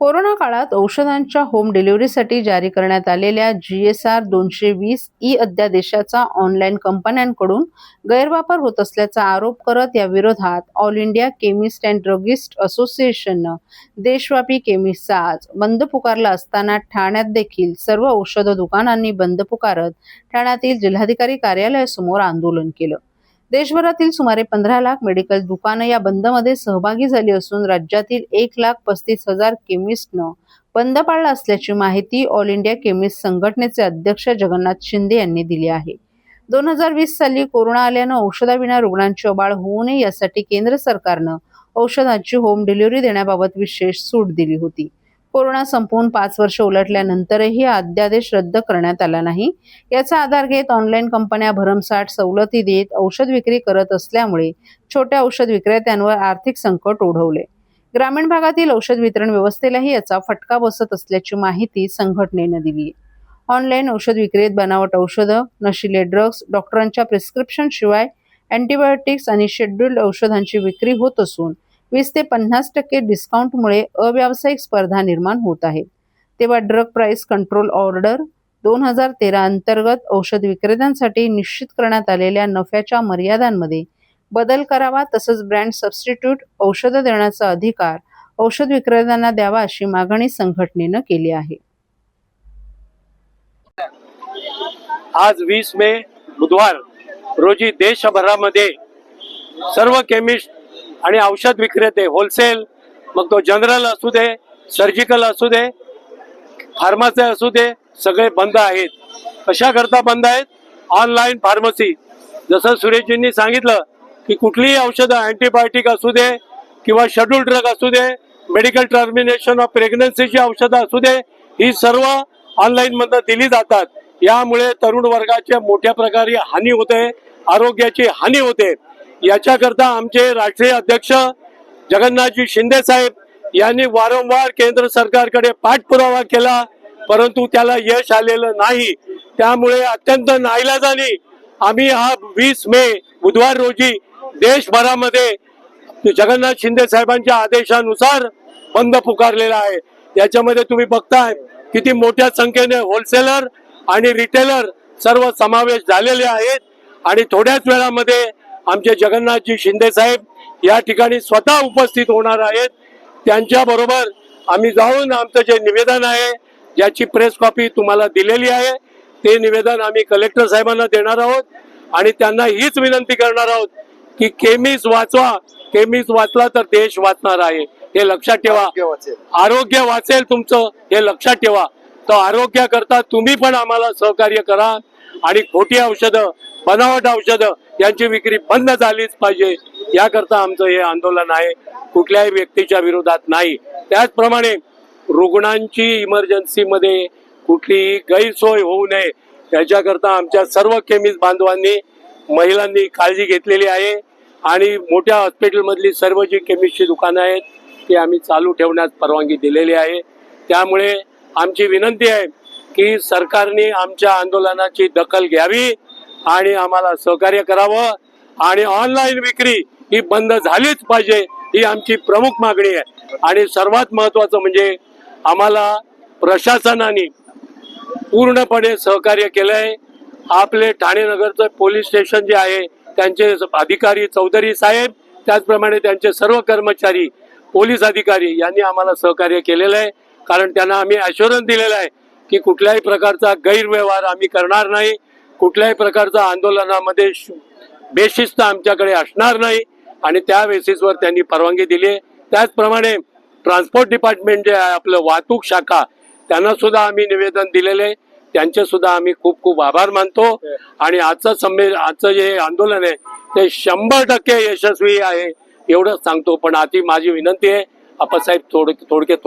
Corona काळात औषधांच्या home डिलिव्हरीसाठी जारी करण्यात आलेल्या GSR 220 अध्यादेशाचा ऑनलाईन कंपन्यांकडून गैरवापर होत असल्याचा आरोप करत या विरोधात all India chemist and druggist असोसिएशननं देशव्यापी केमिस्टचा आज बंद पुकारला असताना ठाण्यात देखील सर्व औषध दुकानांनी बंद पुकारत ठाण्यातील जिल्हाधिकारी कार्यालयासमोर आंदोलन केलं। देशभरातील सुमारे 15 लाख मेडिकल दुकानं या बंदमध्ये सहभागी झाली असून राज्यातील 1,35,000 केमिस्टनं बंद पाळला असल्याची माहिती ऑल इंडिया केमिस्ट संघटनेचे अध्यक्ष जगन्नाथ शिंदे यांनी दिली आहे। 2020 साली कोरोना आल्यानं औषधाविना रुग्णांची अबाळ होऊ नये यासाठी केंद्र सरकारनं औषधांची होम डिलिव्हरी देण्याबाबत विशेष सूट दिली होती। कोरोना संपवून 5 वर्ष उलटल्यानंतरही हा अध्यादेश रद्द करण्यात आला नाही। याचा आधार घेत ऑनलाईन कंपन्या भरमसाठ सवलती देत औषध विक्री करत असल्यामुळे छोट्या औषध विक्रेत्यांवर आर्थिक संकट ओढवले। ग्रामीण भागातील औषध वितरण व्यवस्थेलाही याचा फटका बसत असल्याची माहिती संघटनेनं दिली आहे। ऑनलाईन औषध विक्रीत बनावट औषधं, नशिले ड्रग्ज, डॉक्टरांच्या प्रिस्क्रिप्शन शिवाय अँटीबायोटिक्स आणि शेड्यूल्ड औषधांची विक्री होत असून 20 ते 50% डिस्काउंटमुळे अव्यावसायिक स्पर्धा निर्माण होत आहे। तेव्हा ड्रग प्राइस कंट्रोल ऑर्डर 2013 अंतर्गत औषध विक्रेत्यांसाठी निश्चित करण्यात आलेल्या नफ्याच्या मर्यादांमध्ये बदल करावा, तसंच ब्रँड सबस्टिट्यूट औषधं देण्याचा अधिकार औषध विक्रेत्यांना द्यावा अशी मागणी संघटनेनं केली आहे। आज 20 मे बुधवार रोजी देशभरामध्ये सर्व केमिस्ट आणि औषध विक्रेते होलसेल, मग तो जनरल असू दे, सर्जिकल असू दे, फार्मसी असू दे, सगळे बंद आहेत। कशा करता बंद आहेत? Online pharmacy. जसं सुरेशजींनी सांगितलं की कुठलीही औषधं अँटीबायोटिक असू दे किंवा शेड्यूल ड्रग असू दे, मेडिकल टर्मिनेशन ऑफ प्रेग्नन्सीची औषधं असू दे, ही सर्व ऑनलाईन मधनं दिली जातात। यामुळे तरुण वर्गाच्या मोठ्या प्रकारे हानी होते, आरोग्याची हानी होते। याच्याकरता आमचे राष्ट्रीय अध्यक्ष जगन्नाथजी शिंदे साहेब यांनी वारंवार केंद्र सरकारकडे पाठपुरावा केला, परंतु त्याला यश आलेलं नाही। त्यामुळे अत्यंत नाईलाजाने आम्ही हा 20 मे बुधवार रोजी देशभरामध्ये जगन्नाथ शिंदे साहेबांच्या आदेशानुसार बंद पुकारलेला आहे। याच्यामध्ये तुम्ही बघताय किती मोठ्या संख्येने होलसेलर आणि रिटेलर सर्व समावेश झालेले आहेत आणि थोड्याच वेळामध्ये आमचे जगन्नाथजी शिंदे साहेब या ठिकाणी स्वतः उपस्थित होणार आहेत। त्यांच्या बरोबर आम्ही जाऊन आमचं जे निवेदन आहे, ज्याची प्रेस कॉपी तुम्हाला दिलेली आहे, ते निवेदन आम्ही कलेक्टर साहेबांना देणार आहोत आणि त्यांना हीच विनंती करणार आहोत की केमिस्ट वाचवा, केमिस्ट वाचला तर देश वाचणार आहे, हे लक्षात ठेवा। आरोग्य वाचेल तुमचं, हे लक्षात ठेवा। तर आरोग्याकरता तुम्ही पण आम्हाला सहकार्य करा आणि खोटी औषधं, बनावट औषधं यांची विक्री बंद झालीच पाहिजे। याकरता आमचं हे आंदोलन आहे, कुठल्याही व्यक्तीच्या विरोधात नाही। त्याचप्रमाणे रुग्णांची इमर्जन्सीमध्ये कुठलीही गैरसोय होऊ नये याच्याकरता आमच्या सर्व केमिस्ट बांधवांनी, महिलांनी काळजी घेतलेली आहे आणि मोठ्या हॉस्पिटलमधली सर्व जी केमिस्टची दुकानं आहेत ती आम्ही चालू ठेवण्यास परवानगी दिलेली आहे। त्यामुळे आमची विनंती आहे की सरकारने आमच्या आंदोलनाची दखल घ्यावी आणि आम्हाला सहकार्य करावं आणि ऑनलाईन विक्री ही बंद झालीच पाहिजे, ही आमची प्रमुख मागणी आहे। आणि सर्वात महत्त्वाचं म्हणजे आम्हाला प्रशासनाने पूर्णपणे सहकार्य केलंय। आपले ठाणे नगरचं पोलीस स्टेशन जे आहे, त्यांचे अधिकारी चौधरी साहेब, त्याचप्रमाणे त्यांचे सर्व कर्मचारी, पोलीस अधिकारी यांनी आम्हाला सहकार्य केलेलं आहे, कारण त्यांना आम्ही ॲश्युरन्स दिलेला आहे की कुठल्याही प्रकारचा गैरव्यवहार आम्ही करणार नाही, कुठल्याही प्रकारचा आंदोलनामध्ये बेशिस्त आमच्याकडे असणार नाही आणि त्या बेसिसवर त्यांनी परवानगी दिली आहे। त्याचप्रमाणे ट्रान्सपोर्ट डिपार्टमेंट जे आहे, आपलं वाहतूक शाखा, त्यांना सुद्धा आम्ही निवेदन दिलेले आहे, त्यांचे सुद्धा आम्ही खूप खूप आभार मानतो आणि आजचं जे आंदोलन आहे ते 100% यशस्वी आहे एवढंच सांगतो। पण आधी माझी विनंती आहे, आप्पासाहेब थोडक्यात